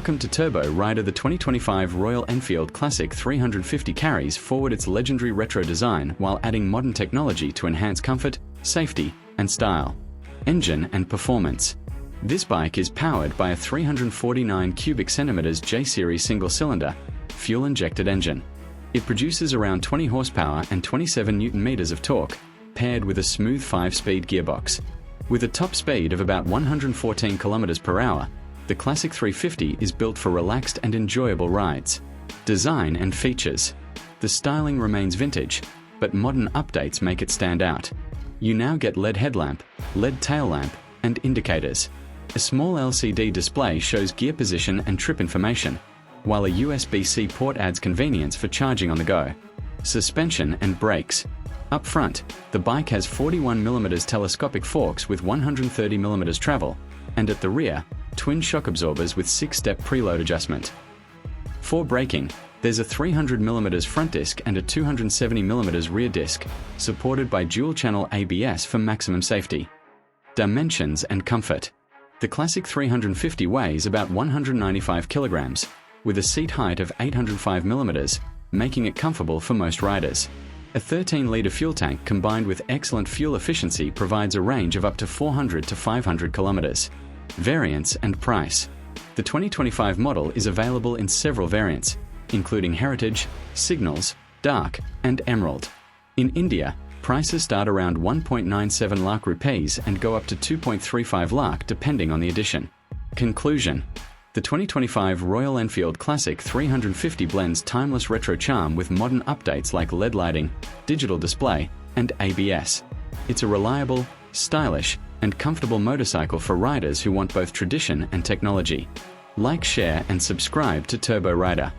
Welcome to Turbo Rider. The 2025 Royal Enfield Classic 350 carries forward its legendary retro design while adding modern technology to enhance comfort, safety, and style. Engine and performance. This bike is powered by a 349 cubic centimeters J-series single-cylinder, fuel-injected engine. It produces around 20 horsepower and 27 Newton-meters of torque, paired with a smooth 5-speed gearbox. With a top speed of about 114 kilometers per hour, the Classic 350 is built for relaxed and enjoyable rides. Design and features. The styling remains vintage, but modern updates make it stand out. You now get LED headlamp, LED tail lamp, and indicators. A small LCD display shows gear position and trip information, while a USB-C port adds convenience for charging on the go. Suspension and brakes. Up front, the bike has 41mm telescopic forks with 130mm travel, and at the rear, twin shock absorbers with 6-step preload adjustment. For braking, there's a 300mm front disc and a 270mm rear disc, supported by dual-channel ABS for maximum safety. Dimensions and comfort. The Classic 350 weighs about 195 kilograms, with a seat height of 805mm, making it comfortable for most riders. A 13-litre fuel tank combined with excellent fuel efficiency provides a range of up to 400 to 500 kilometers. Variants and price. The 2025 model is available in several variants, including Heritage, Signals, Dark, and Emerald. In India, prices start around 1.97 lakh rupees and go up to 2.35 lakh depending on the edition. Conclusion. The 2025 Royal Enfield Classic 350 blends timeless retro charm with modern updates like LED lighting, digital display, and ABS. It's a reliable, stylish, and comfortable motorcycle for riders who want both tradition and technology. Like, share, and subscribe to Turbo Rider.